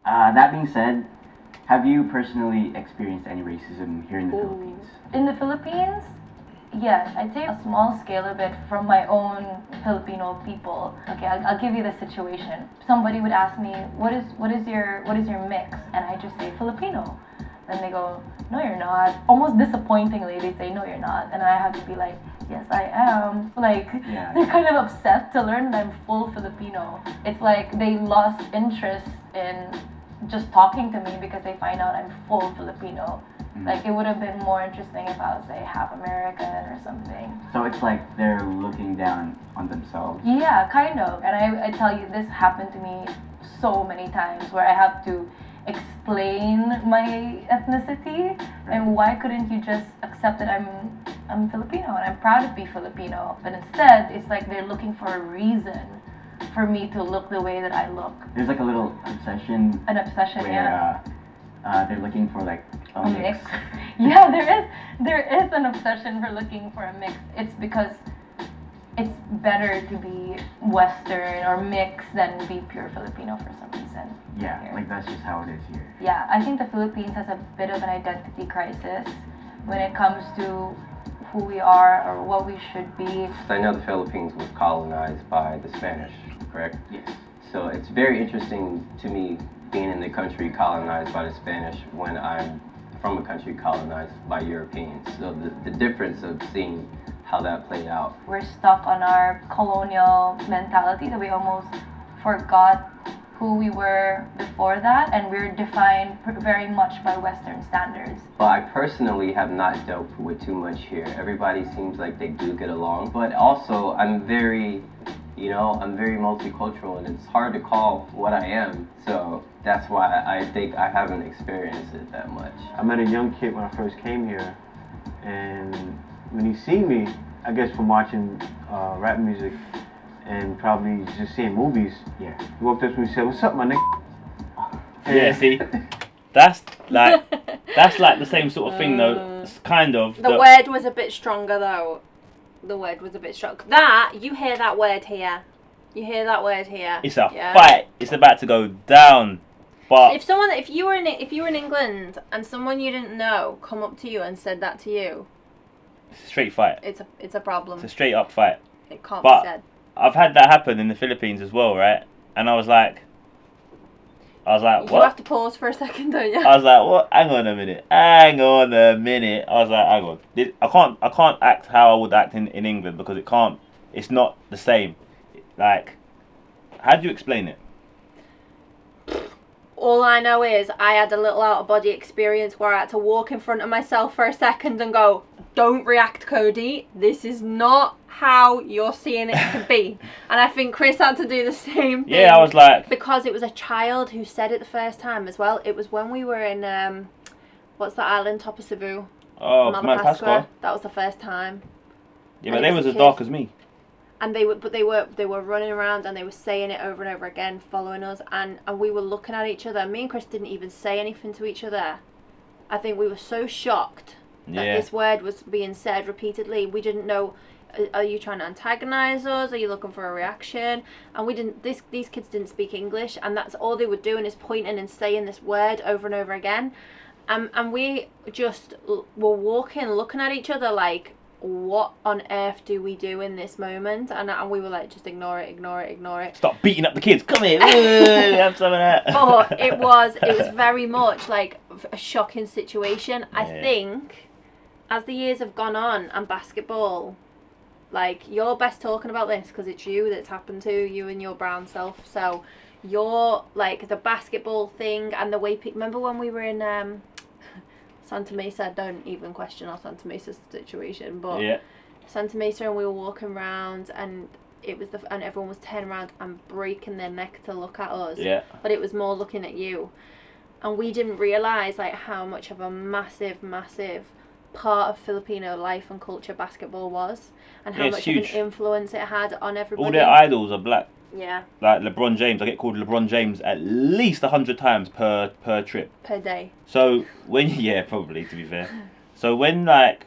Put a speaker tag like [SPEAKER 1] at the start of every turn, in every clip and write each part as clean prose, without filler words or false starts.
[SPEAKER 1] That being said, have you personally experienced any racism here in the Philippines?
[SPEAKER 2] In the Philippines, yes, I'd say a small scale of it from my own Filipino people. Okay, I'll give you the situation. Somebody would ask me, what is your mix? And I just say Filipino. Then they go, no, you're not. Almost disappointingly, they say, no, you're not. And I have to be like, yes, I am. Like, they're kind of upset to learn that I'm full Filipino. It's like they lost interest in just talking to me because they find out I'm full Filipino. Like, it would have been more interesting if I was, say, half American or something.
[SPEAKER 1] So it's like they're looking down on themselves?
[SPEAKER 2] Yeah, kind of. And I tell you, this happened to me so many times where I have to explain my ethnicity, and why couldn't you just accept that I'm Filipino and I'm proud to be Filipino? But instead, it's like they're looking for a reason for me to look the way that I look.
[SPEAKER 1] There's like a little obsession.
[SPEAKER 2] An obsession,
[SPEAKER 1] where, they're looking for like a mix.
[SPEAKER 2] Yeah, there is an obsession for looking for a mix. It's because it's better to be Western or mixed than be pure Filipino for some reason.
[SPEAKER 1] Yeah,
[SPEAKER 2] here.
[SPEAKER 1] like that's just how it is here.
[SPEAKER 2] Yeah, I think the Philippines has a bit of an identity crisis when it comes to who we are or what we should be.
[SPEAKER 3] I know the Philippines was colonized by the Spanish, correct?
[SPEAKER 1] Yes.
[SPEAKER 3] So it's very interesting to me being in the country colonized by the Spanish when I'm from a country colonized by Europeans. So the difference of seeing how that played out.
[SPEAKER 2] We're stuck on our colonial mentality that we almost forgot who we were before that, and we're defined very much by Western standards.
[SPEAKER 3] Well, I personally have not dealt with too much here. Everybody seems like they do get along, but also I'm very multicultural, and it's hard to call what I am. So that's why I think I haven't experienced it that much.
[SPEAKER 4] I met a young kid when I first came here, and when he seen me, I guess from watching rap music and probably just seeing movies, he walked up to me and said, "What's up, my nigga?"
[SPEAKER 5] Yeah, see, that's like the same sort of thing though. It's kind of.
[SPEAKER 6] The word was a bit stronger though. The word was a bit strong. You hear that word here. You hear that word here.
[SPEAKER 5] It's a fight. It's about to go down. But
[SPEAKER 6] if you were in England and someone you didn't know come up to you and said that to you,
[SPEAKER 5] it's a straight fight.
[SPEAKER 6] It's a problem.
[SPEAKER 5] It's a straight up fight.
[SPEAKER 6] It can't be said.
[SPEAKER 5] I've had that happen in the Philippines as well, right? And I was like, what?
[SPEAKER 6] You have to pause for a second, don't you?
[SPEAKER 5] I was like, what? Hang on a minute. I was like, hang on. I can't act how I would act in England because it's not the same. Like, how do you explain it?
[SPEAKER 6] All I know is I had a little out of body experience where I had to walk in front of myself for a second and go, don't react, Cody. This is not how you're seeing it to be. And I think Chris had to do the same thing.
[SPEAKER 5] Yeah, I was like...
[SPEAKER 6] Because it was a child who said it the first time as well. It was when we were in, what's that island, top of Cebu?
[SPEAKER 5] Oh, Madagascar.
[SPEAKER 6] That was the first time.
[SPEAKER 5] Yeah, but they was as dark as me.
[SPEAKER 6] And they were running around and they were saying it over and over again, following us, and we were looking at each other. Me and Chris didn't even say anything to each other. I think we were so shocked that this word was being said repeatedly. We didn't know, are you trying to antagonize us? Are you looking for a reaction? And we didn't. These kids didn't speak English, and that's all they were doing is pointing and saying this word over and over again. And we just were walking, looking at each other like, what on earth do we do in this moment? And we were like, just ignore it.
[SPEAKER 5] Stop beating up the kids. Come here. Have some of that.
[SPEAKER 6] But it was very much like a shocking situation. Yeah. I think as the years have gone on and basketball, like, you're best talking about this because it's you that's happened to, you and your brown self. So you're like the basketball thing and the way remember when we were in Santa Mesa, don't even question our Santa Mesa situation, but Santa Mesa, and we were walking around and and everyone was turning around and breaking their neck to look at us.
[SPEAKER 5] Yeah.
[SPEAKER 6] But it was more looking at you. And we didn't realise like how much of a massive part of Filipino life and culture basketball was, and how much of an influence it had on everybody.
[SPEAKER 5] All their idols are black.
[SPEAKER 6] Yeah.
[SPEAKER 5] Like LeBron James, I get called LeBron James at least 100 times per trip.
[SPEAKER 6] Per day.
[SPEAKER 5] So when probably, to be fair. So when that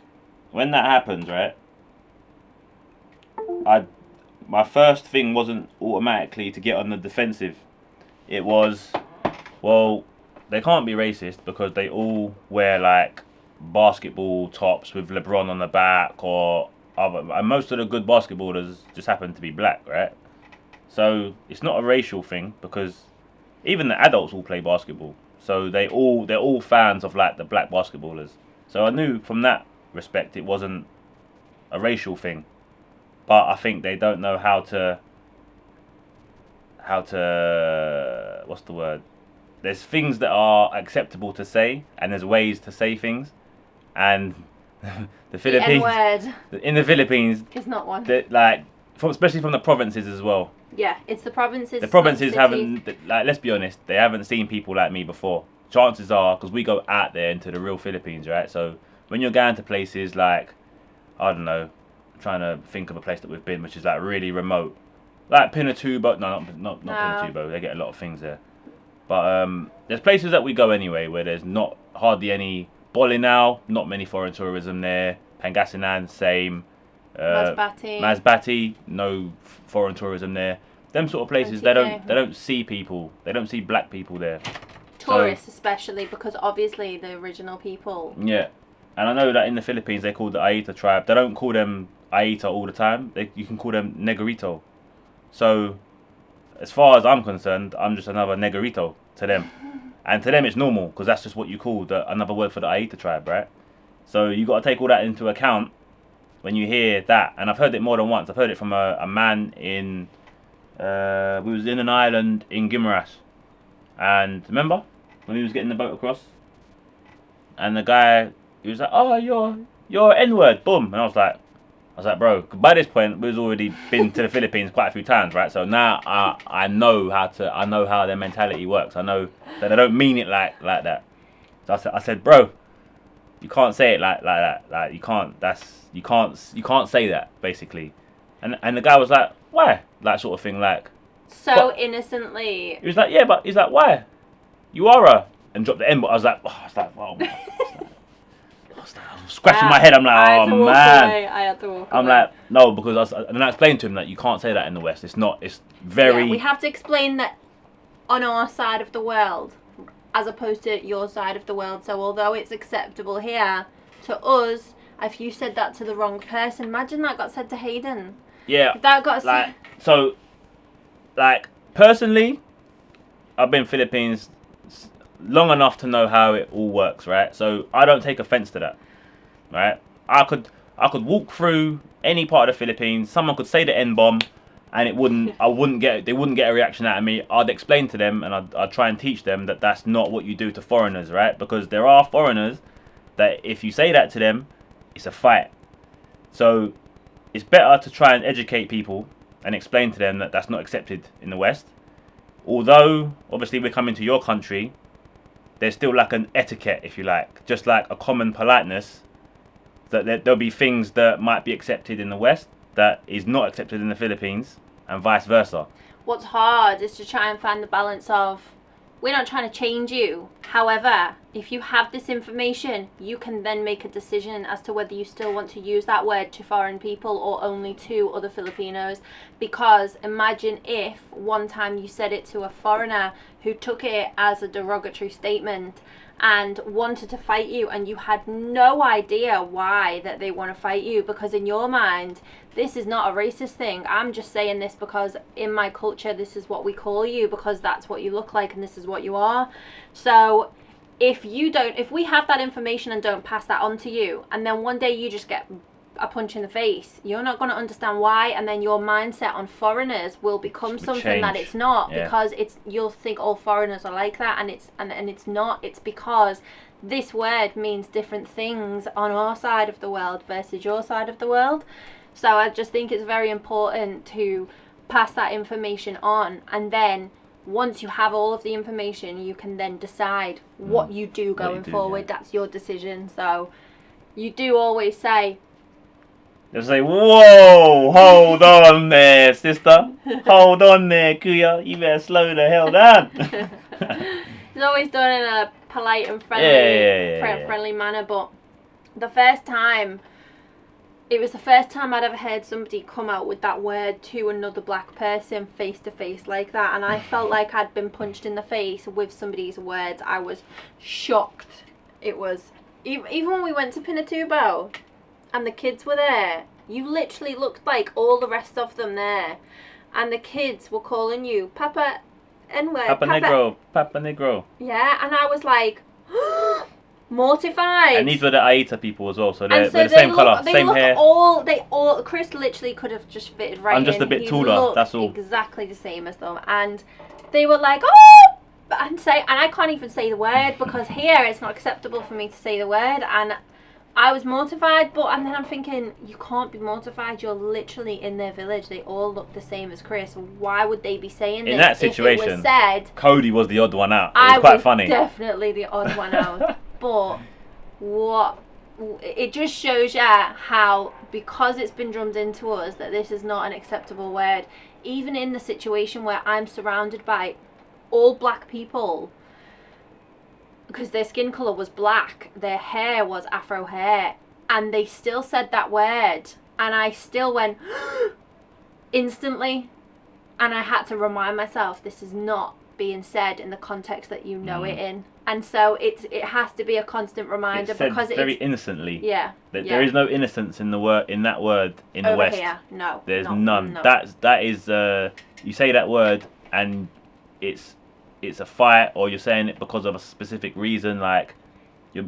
[SPEAKER 5] happens, right? My first thing wasn't automatically to get on the defensive. It was, Well, they can't be racist because they all wear like basketball tops with LeBron on the back, or other. And most of the good basketballers just happen to be black, right? So it's not a racial thing because even the adults all play basketball. So they're all fans of like the black basketballers. So I knew from that respect it wasn't a racial thing. But I think they don't know how to what's the word? There's things that are acceptable to say and there's ways to say things, and the Philippines
[SPEAKER 6] N-word
[SPEAKER 5] in the Philippines
[SPEAKER 6] is not one.
[SPEAKER 5] like especially from the provinces as well.
[SPEAKER 6] Yeah, it's the provinces.
[SPEAKER 5] The provinces
[SPEAKER 6] not cities.
[SPEAKER 5] haven't, like, let's be honest, they haven't seen people like me before. Chances are, because we go out there into the real Philippines, right? So when you're going to places like, I don't know, I'm trying to think of a place that we've been, which is like really remote, like Pinatubo. No, not Pinatubo. They get a lot of things there. But there's places that we go anyway where there's not hardly any Bolinao, not many foreign tourism there. Pangasinan, same. Masbate, no foreign tourism there. Them sort of places, they don't see people. They don't see black people there.
[SPEAKER 6] Tourists, especially, because obviously the original people.
[SPEAKER 5] Yeah, and I know that in the Philippines they call the Aita tribe. They don't call them Aita all the time. You can call them Negrito. So, as far as I'm concerned, I'm just another Negrito to them, and to them it's normal because that's just what you call another word for the Aita tribe, right? So you got to take all that into account when you hear that, and I've heard it more than once. I've heard it from a man in, we was in an island in Guimaras, and remember when we was getting the boat across, and the guy, he was like, "Oh, you're N-word," boom, and I was like, bro, by this point we've already been to the Philippines quite a few times, right? So now I know how their mentality works. I know that they don't mean it like that. So I said, bro, you can't say it like that. Like you can't say that basically. And the guy was like, why? Like sort of thing, like
[SPEAKER 6] so innocently.
[SPEAKER 5] He was like, yeah, but he's like, why? You are a, and dropped the N, but I was like, I was scratching my head. I'm like, oh man.
[SPEAKER 6] I had to walk
[SPEAKER 5] I'm
[SPEAKER 6] away.
[SPEAKER 5] like, no, because and I explained to him that you can't say that in the West. It's not. It's very.
[SPEAKER 6] Yeah, we have to explain that on our side of the world, as opposed to your side of the world. So although it's acceptable here, to us, if you said that to the wrong person, imagine that got said to Hayden.
[SPEAKER 5] Yeah.
[SPEAKER 6] If that got
[SPEAKER 5] like so. Like personally, I've been Philippines long enough to know how it all works, right? So I don't take offense to that, right? I could walk through any part of the Philippines. Someone could say the N-bomb, and they wouldn't get a reaction out of me. I'd explain to them, and I'd try and teach them that that's not what you do to foreigners, right? Because there are foreigners that if you say that to them, it's a fight. So it's better to try and educate people and explain to them that that's not accepted in the West. Although obviously we're coming to your country, there's still like an etiquette, if you like, just like a common politeness, that there'll be things that might be accepted in the West that is not accepted in the Philippines, and vice versa.
[SPEAKER 6] What's hard is to try and find the balance of, we're not trying to change you. However, if you have this information, you can then make a decision as to whether you still want to use that word to foreign people or only to other Filipinos. Because imagine if one time you said it to a foreigner who took it as a derogatory statement and wanted to fight you, and you had no idea why that they want to fight you, because in your mind this is not a racist thing. I'm just saying this because in my culture this is what we call you, because that's what you look like and this is what you are. So if we have that information and don't pass that on to you, and then one day you just get a punch in the face, you're not going to understand why, and then your mindset on foreigners will become something that it's not. Yeah. Because you'll think all foreigners are like that, and it's not. It's because this word means different things on our side of the world versus your side of the world. So I just think it's very important to pass that information on, and then once you have all of the information, you can then decide what you do going forward. Yeah. That's your decision. So you do always say,
[SPEAKER 5] they'll say, whoa, hold on there, sister. Hold on there, Kuya. You better slow the hell down.
[SPEAKER 6] It's always done in a polite and friendly, friendly manner. But the first time it was the first time I'd ever heard somebody come out with that word to another black person face to face like that, and I felt like I'd been punched in the face with somebody's words. I was shocked. It was, even when we went to Pinatubo and the kids were there, you literally looked like all the rest of them there, and the kids were calling you Papa N-word.
[SPEAKER 5] Papa Negro, Papa Negro.
[SPEAKER 6] Yeah, and I was like, mortified.
[SPEAKER 5] And these were the Aita people as well, so they're
[SPEAKER 6] so
[SPEAKER 5] the same colour,
[SPEAKER 6] they
[SPEAKER 5] same
[SPEAKER 6] look
[SPEAKER 5] hair.
[SPEAKER 6] Chris literally could have just fitted right
[SPEAKER 5] I'm
[SPEAKER 6] in.
[SPEAKER 5] just a bit
[SPEAKER 6] He
[SPEAKER 5] taller,
[SPEAKER 6] looked
[SPEAKER 5] that's all.
[SPEAKER 6] exactly the same as them, and they were like, oh, and I can't even say the word because here it's not acceptable for me to say the word, and I was mortified. And then I'm thinking, you can't be mortified. You're literally in their village. They all look the same as Chris. Why would they be saying this?
[SPEAKER 5] In that
[SPEAKER 6] if it
[SPEAKER 5] situation,
[SPEAKER 6] was said,
[SPEAKER 5] Cody was the odd one out. It was quite funny.
[SPEAKER 6] Definitely the odd one out, but. What it just shows you how, because it's been drummed into us that this is not an acceptable word, even in the situation where I'm surrounded by all black people, because their skin colour was black, their hair was afro hair, and they still said that word, and I still went instantly, and I had to remind myself this is not being said in the context that you know it in. And so it has to be a constant reminder,
[SPEAKER 5] it's said
[SPEAKER 6] because
[SPEAKER 5] very
[SPEAKER 6] it's
[SPEAKER 5] innocently.
[SPEAKER 6] yeah.
[SPEAKER 5] There is no innocence in the word, in that word in the
[SPEAKER 6] over
[SPEAKER 5] West.
[SPEAKER 6] here. No,
[SPEAKER 5] There's
[SPEAKER 6] no,
[SPEAKER 5] none.
[SPEAKER 6] no.
[SPEAKER 5] That is you say that word and it's a fight, or you're saying it because of a specific reason, like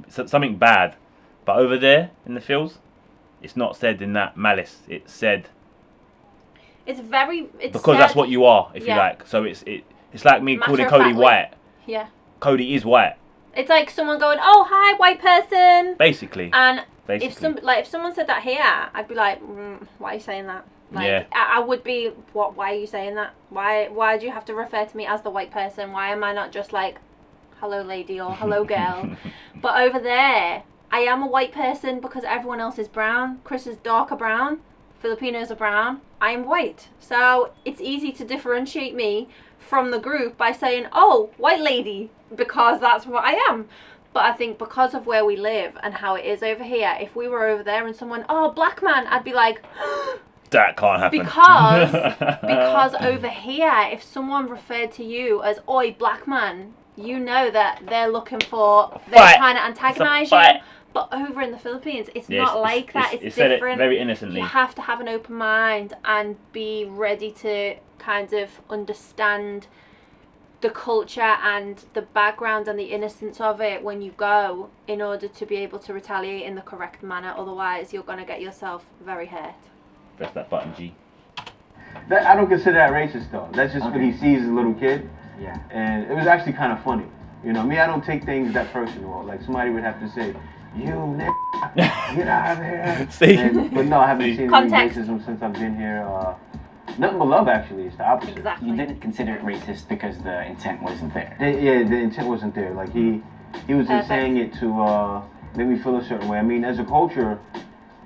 [SPEAKER 5] something bad. But over there in the fields, it's not said in that malice. It's said
[SPEAKER 6] It's
[SPEAKER 5] because
[SPEAKER 6] said,
[SPEAKER 5] that's what you are, if
[SPEAKER 6] Yeah.
[SPEAKER 5] you like. So it's like me calling Cody
[SPEAKER 6] Matter-of-factly.
[SPEAKER 5] white.
[SPEAKER 6] Yeah.
[SPEAKER 5] Cody is white,
[SPEAKER 6] It's like someone going, "Oh, hi, white person."
[SPEAKER 5] basically.
[SPEAKER 6] And
[SPEAKER 5] Basically.
[SPEAKER 6] if someone said that here, I'd be like, "Why are you saying that?" Like,
[SPEAKER 5] Yeah.
[SPEAKER 6] I would be, "What? Why are you saying that? Why do you have to refer to me as the white person? Why am I not just like, hello, lady, or hello, girl?" But over there, I am a white person because everyone else is brown. Chris is darker brown. Filipinos are brown. I am white. So it's easy to differentiate me from the group by saying, "Oh, white lady," because that's what I am. But I think because of where we live and how it is over here, if we were over there and someone, "Oh, black man," I'd be like,
[SPEAKER 5] That can't happen.
[SPEAKER 6] because over here, if someone referred to you as "Oi, black man," you know that they're
[SPEAKER 5] Fight.
[SPEAKER 6] trying to antagonize
[SPEAKER 5] It's a fight.
[SPEAKER 6] you. But over in the Philippines, it's
[SPEAKER 5] Yeah,
[SPEAKER 6] not like that. It's
[SPEAKER 5] said
[SPEAKER 6] different.
[SPEAKER 5] it very innocently.
[SPEAKER 6] You have to have an open mind and be ready to kind of understand the culture and the background and the innocence of it when you go, in order to be able to retaliate in the correct manner. Otherwise, you're going to get yourself very hurt.
[SPEAKER 5] Press that button, G.
[SPEAKER 4] I don't consider that racist though. That's just what he sees as a little kid.
[SPEAKER 1] Yeah.
[SPEAKER 4] And it was actually kind of funny. You know, me, I don't take things that personal. Like somebody would have to say, "You nigga, get out of here."
[SPEAKER 5] See?
[SPEAKER 4] But no, I haven't seen any
[SPEAKER 6] Context.
[SPEAKER 4] racism since I've been here. Nothing but love, actually. It's the opposite.
[SPEAKER 6] Exactly.
[SPEAKER 1] You didn't consider it racist because the intent wasn't there.
[SPEAKER 4] The intent wasn't there. Like he was just
[SPEAKER 6] Perfect.
[SPEAKER 4] saying it to make me feel a certain way. I mean, as a culture,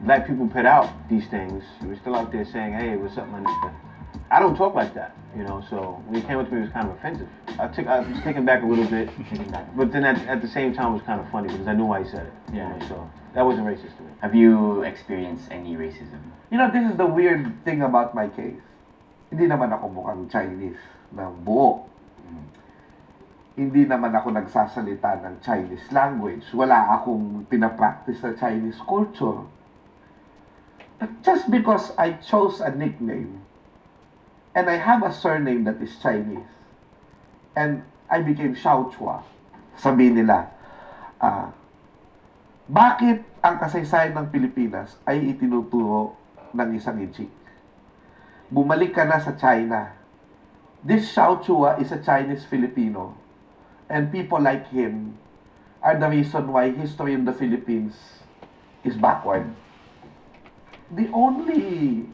[SPEAKER 4] black people put out these things. We're still out there saying, "Hey, what's up, my nigga?" I don't talk like that, you know. So when he came up to me, it was kind of offensive. I was taken back a little bit, but then at the same time, it was kind of funny because I knew why he said it.
[SPEAKER 1] Yeah.
[SPEAKER 4] You know, so that wasn't racist to me.
[SPEAKER 1] Have you experienced any racism?
[SPEAKER 7] You know, this is the weird thing about my case. Hindi naman ako mukhang Chinese ng buo. Hindi naman ako nagsasalita ng Chinese language. Wala akong pinapractice na Chinese culture. But just because I chose a nickname, and I have a surname that is Chinese, and I became Xiao Chua, sabihin nila, bakit ang kasaysayan ng Pilipinas ay itinuturo ng isang Inchik? Bumalik ka na sa China. This Xiao Chua is a Chinese-Filipino, and people like him are the reason why history in the Philippines is backward. The only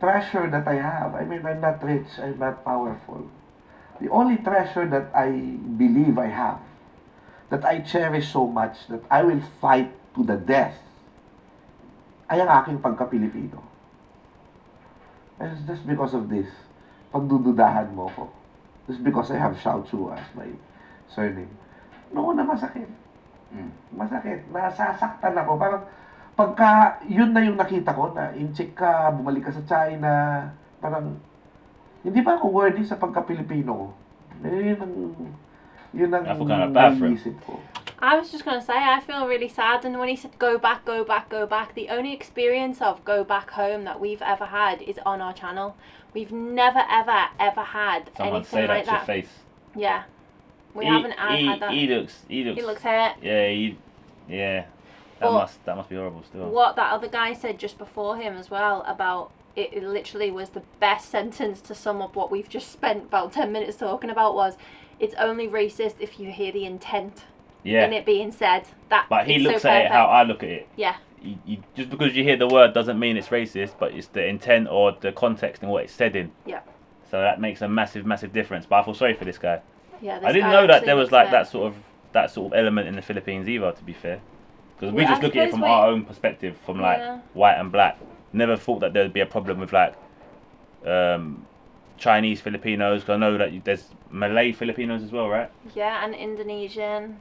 [SPEAKER 7] treasure that I have, I mean, I'm not rich, I'm not powerful. The only treasure that I believe I have, that I cherish so much, that I will fight to the death, ay ang aking pagka-Pilipino. And it's just because of this, pagdududahan mo ko. Just because I have Xiao Chua as my surname. Noon na masakit. Masakit. Nasasaktan ako. Parang, Pagka yun na yung nakita ko na incheck ka, bumalik ka sa China, parang hindi ba ako worthy sa pagka-Pilipino ko? Yun ang
[SPEAKER 5] I feel kind of bad for him.
[SPEAKER 7] naiisip ko.
[SPEAKER 6] I was just going to say, I feel really sad. And when he said go back, go back, go back, the only experience of go back home that we've ever had is on our channel. We've never, ever, ever had
[SPEAKER 5] Someone
[SPEAKER 6] anything
[SPEAKER 5] say that
[SPEAKER 6] like
[SPEAKER 5] to your
[SPEAKER 6] that.
[SPEAKER 5] face.
[SPEAKER 6] Yeah. We haven't had that.
[SPEAKER 5] He looks.
[SPEAKER 6] He looks hurt.
[SPEAKER 5] Yeah.
[SPEAKER 6] But
[SPEAKER 5] That must be horrible still.
[SPEAKER 6] What that other guy said just before him as well about it literally was the best sentence to sum up what we've just spent about 10 minutes talking about was, it's only racist if you hear the intent in it being said.
[SPEAKER 5] But he
[SPEAKER 6] it's
[SPEAKER 5] looks
[SPEAKER 6] so
[SPEAKER 5] at it
[SPEAKER 6] perfect.
[SPEAKER 5] how I look at it.
[SPEAKER 6] Yeah.
[SPEAKER 5] You, just because you hear the word doesn't mean it's racist, but it's the intent or the context and what it's said in.
[SPEAKER 6] Yeah.
[SPEAKER 5] So that makes a massive, massive difference. But I feel sorry for this guy.
[SPEAKER 6] Yeah.
[SPEAKER 5] I didn't know that there was like that sort of element in the Philippines either. To be fair, because we
[SPEAKER 6] Well,
[SPEAKER 5] just
[SPEAKER 6] I
[SPEAKER 5] look at it
[SPEAKER 6] suppose
[SPEAKER 5] from our own perspective, from like white and black. Never thought that there'd be a problem with like Chinese Filipinos. Cause I know that there's Malay Filipinos as well, right?
[SPEAKER 6] Yeah, and Indonesian.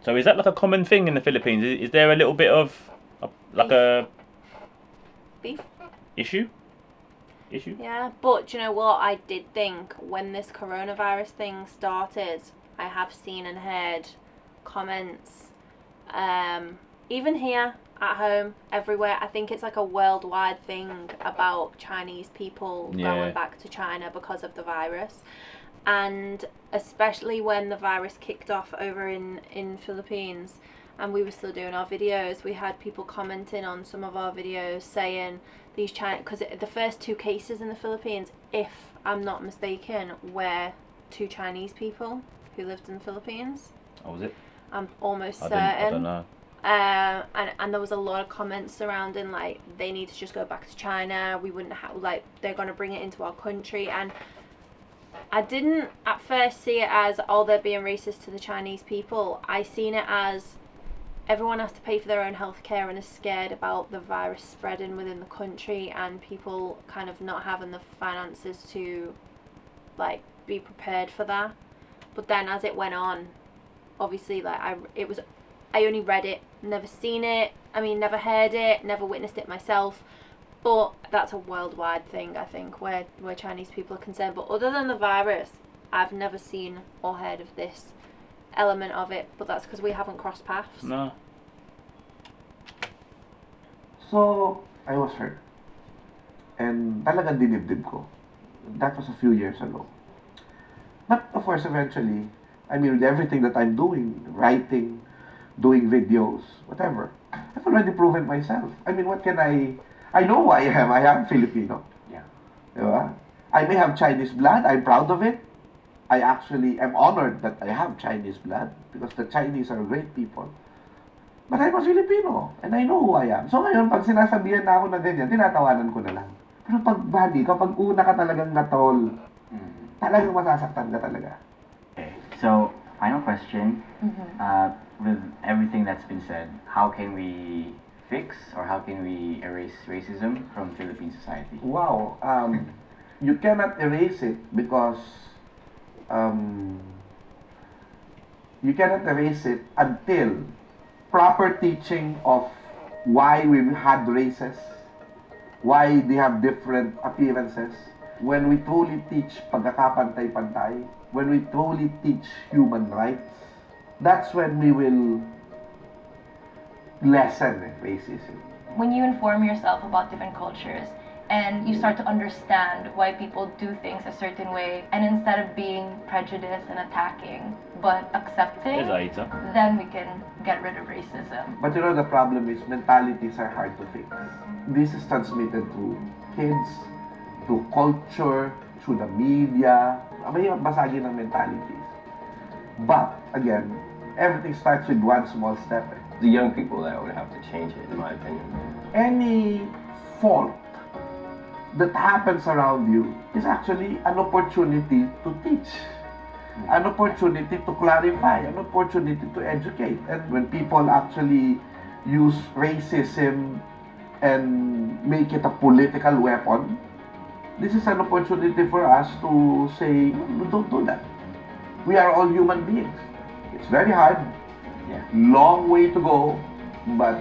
[SPEAKER 5] So is that like a common thing in the Philippines? Is there a little bit of a
[SPEAKER 6] Beef.
[SPEAKER 5] issue?
[SPEAKER 6] Yeah, but do you know what? I did think when this coronavirus thing started, I have seen and heard comments, even here at home, everywhere. I think it's like a worldwide thing about Chinese people going back to China because of the virus. And especially when the virus kicked off over in Philippines and we were still doing our videos, we had people commenting on some of our videos saying these China, because the first 2 cases in the Philippines, if I'm not mistaken, were 2 Chinese people who lived in the Philippines.
[SPEAKER 5] Oh, was it?
[SPEAKER 6] I'm almost certain.
[SPEAKER 5] I don't know.
[SPEAKER 6] And there was a lot of comments surrounding like they need to just go back to China. We wouldn't have like they're gonna bring it into our country. And I didn't at first see it as they're being racist to the Chinese people. I seen it as everyone has to pay for their own healthcare and is scared about the virus spreading within the country and people kind of not having the finances to like be prepared for that. But then as it went on, obviously like I only read it, never seen it, never heard it, never witnessed it myself. But that's a worldwide thing, I think, where Chinese people are concerned. But other than the virus, I've never seen or heard of this element of it. But that's because we haven't crossed paths.
[SPEAKER 5] No.
[SPEAKER 7] So, I was hurt. And talagang dinibdib ko. That was a few years ago. But of course, eventually, with everything that I'm doing, writing, doing videos, whatever, I've already proven myself. What can I know who I am. I am Filipino.
[SPEAKER 1] Yeah.
[SPEAKER 7] Diba? I may have Chinese blood. I'm proud of it. I actually am honored that I have Chinese blood because the Chinese are great people. But I'm a Filipino and I know who I am. So ngayon, pag sinasabihan na ako na ganyan, tinatawanan ko na lang. Pero kapag una ka talagang natol, talagang masasaktan ka talaga.
[SPEAKER 1] Okay, so final question. With everything that's been said, how can we fix or how can we erase racism from Philippine society?
[SPEAKER 7] Wow. You cannot erase it because you cannot erase it until proper teaching of why we had races, why they have different appearances. When we truly teach pagkakapantay-pantay, when we truly teach human rights, that's when we will lessen racism.
[SPEAKER 2] When you inform yourself about different cultures and you start to understand why people do things a certain way, and instead of being prejudiced and attacking, but accepting, then we can get rid of racism.
[SPEAKER 7] But the problem is mentalities are hard to fix. This is transmitted through kids, through culture, through the media. Mahirap basagin ng mentalities. But, again, everything starts with one small step.
[SPEAKER 3] The young people that would have to change it, in my opinion.
[SPEAKER 7] Any fault that happens around you is actually an opportunity to teach, an opportunity to clarify, an opportunity to educate. And when people actually use racism and make it a political weapon, this is an opportunity for us to say, no, don't do that. We are all human beings. It's very hard, long way to go, but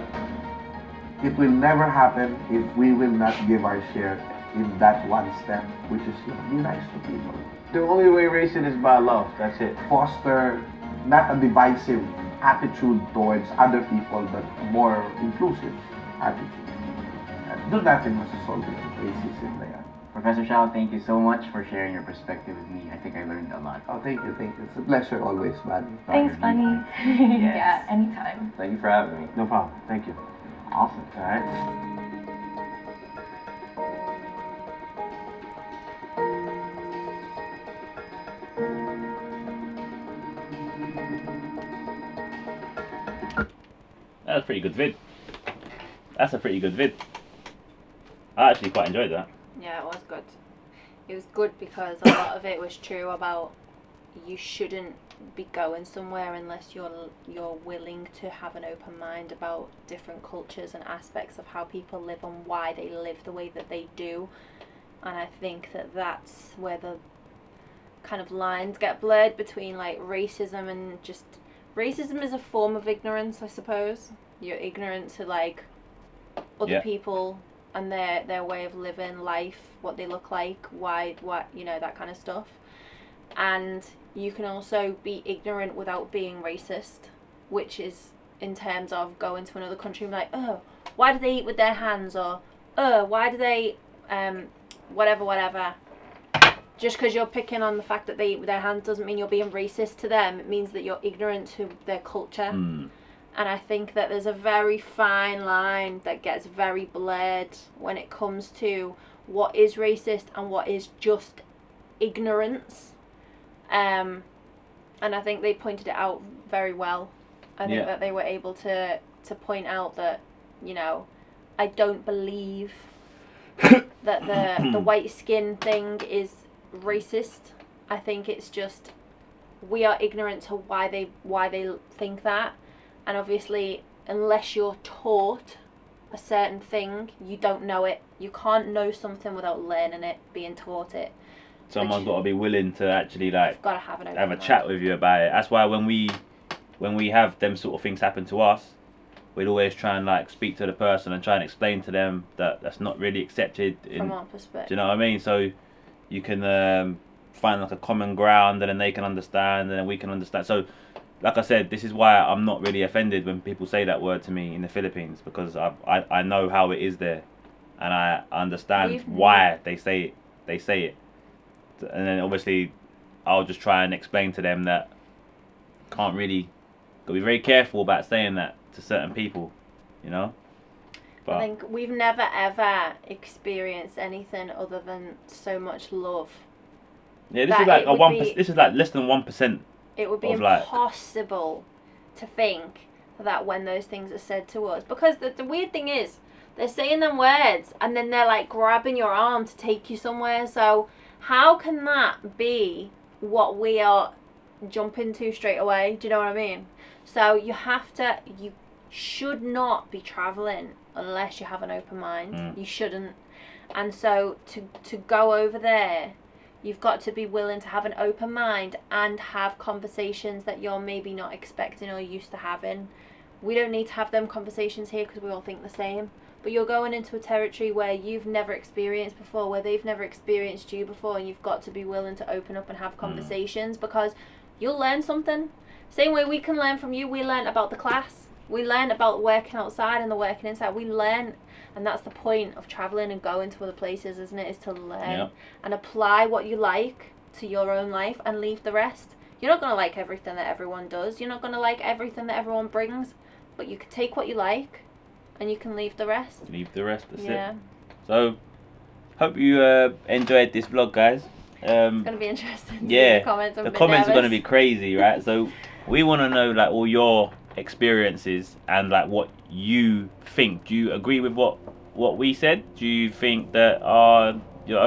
[SPEAKER 7] it will never happen if we will not give our share in that one step, which is be nice to people.
[SPEAKER 4] The only way racing is by love. That's it.
[SPEAKER 7] Foster not a divisive attitude towards other people, but a more inclusive attitude. At doon natin masasolve yung racism na yan.
[SPEAKER 1] Professor Shao, thank you so much for sharing your perspective with me. I think I learned a lot.
[SPEAKER 7] Oh, thank you. It's a pleasure always, Bunny.
[SPEAKER 2] Thanks, Bunny.
[SPEAKER 1] Yes.
[SPEAKER 2] Yeah, anytime.
[SPEAKER 3] Thank you for having me.
[SPEAKER 4] No problem. Thank you.
[SPEAKER 1] Awesome.
[SPEAKER 4] All right.
[SPEAKER 5] That's a pretty good vid. That's a pretty good vid. I actually quite enjoyed that.
[SPEAKER 6] Yeah, it was good. It was good because a lot of it was true about you shouldn't be going somewhere unless you're willing to have an open mind about different cultures and aspects of how people live and why they live the way that they do. And I think that that's where the kind of lines get blurred between like racism and just racism is a form of ignorance, I suppose. You're ignorant to like other people and their way of living life, what they look like, why, what, you know, that kind of stuff. And you can also be ignorant without being racist, which is in terms of going to another country and be like, oh, why do they eat with their hands? Or, oh, why do they, whatever. Just because you're picking on the fact that they eat with their hands doesn't mean you're being racist to them. It means that you're ignorant to their culture. And I think that there's a very fine line that gets very blurred when it comes to what is racist and what is just ignorance. And I think they pointed it out very well. I think that they were able to point out that, you know, I don't believe that the white skin thing is racist. I think it's just we are ignorant to why they think that. And obviously, unless you're taught a certain thing, you don't know it. You can't know something without learning it, being taught it.
[SPEAKER 5] Someone's got to be willing to actually like
[SPEAKER 6] gotta have
[SPEAKER 5] a chat with you about it. That's why when we have them sort of things happen to us, we'd always try and like speak to the person and try and explain to them that that's not really accepted
[SPEAKER 6] from our perspective.
[SPEAKER 5] Do you know what I mean? So you can find like a common ground, and then they can understand, and then we can understand. So, like I said, this is why I'm not really offended when people say that word to me in the Philippines, because I know how it is there, and I understand why they say it. And then obviously I'll just try and explain to them that gotta be very careful about saying that to certain people, you know. But
[SPEAKER 6] I think we've never ever experienced anything other than so much love.
[SPEAKER 5] Yeah, this is like this is like less than 1%.
[SPEAKER 6] It would be impossible to think that when those things are said to us, because the weird thing is they're saying them words and then they're like grabbing your arm to take you somewhere. So how can that be what we are jumping to straight away? Do you know what I mean? So you should not be traveling unless you have an open mind. You shouldn't. And so to go over there, you've got to be willing to have an open mind and have conversations that you're maybe not expecting or used to having. We don't need to have them conversations here because we all think the same. But you're going into a territory where you've never experienced before, where they've never experienced you before, and you've got to be willing to open up and have conversations because you'll learn something. Same way we can learn from you, we learn about the class. We learn about working outside and the working inside. We learn, and that's the point of traveling and going to other places, isn't it? Is to learn and apply what you like to your own life and leave the rest. You're not going to like everything that everyone does. You're not going to like everything that everyone brings, but you can take what you like and you can leave the rest.
[SPEAKER 5] Leave the rest, that's it. So, hope you enjoyed this vlog, guys.
[SPEAKER 6] It's going to be interesting to see the comments.
[SPEAKER 5] The comments are going to be crazy, right? So, we want to know like all your experiences and like what you think. Do you agree with what we said? Do you think that you're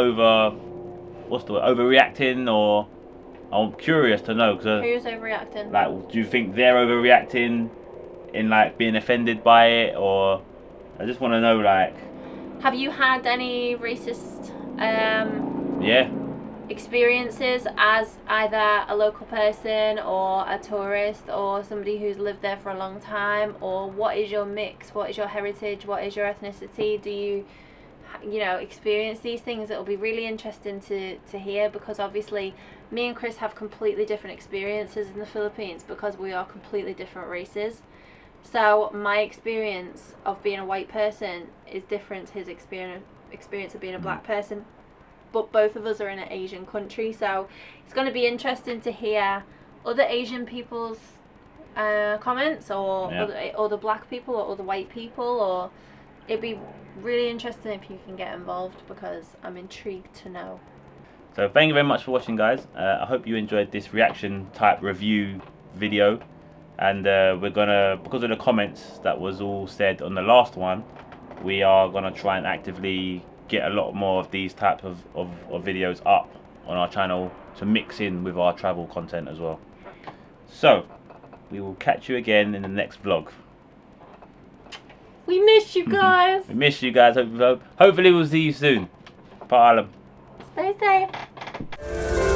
[SPEAKER 5] overreacting, or I'm curious to know
[SPEAKER 6] who's overreacting?
[SPEAKER 5] Like, do you think they're overreacting in like being offended by it, or I just want to know like,
[SPEAKER 6] have you had any racist experiences as either a local person or a tourist or somebody who's lived there for a long time, or what is your mix, what is your heritage, what is your ethnicity? Do you experience these things? It'll be really interesting to hear, because obviously me and Chris have completely different experiences in the Philippines because we are completely different races. So my experience of being a white person is different to his experience of being a black person. But both of us are in an Asian country, so it's going to be interesting to hear other Asian people's comments, or other black people or other white people, or it'd be really interesting if you can get involved, because I'm intrigued to know.
[SPEAKER 5] So thank you very much for watching, guys. I hope you enjoyed this reaction type review video, and we're gonna, because of the comments that was all said on the last one, we are gonna try and actively get a lot more of these types of videos up on our channel to mix in with our travel content as well. So we will catch you again in the next vlog.
[SPEAKER 6] We miss you guys.
[SPEAKER 5] We miss you guys. Hopefully we'll see you soon. Paalam.
[SPEAKER 6] Stay safe.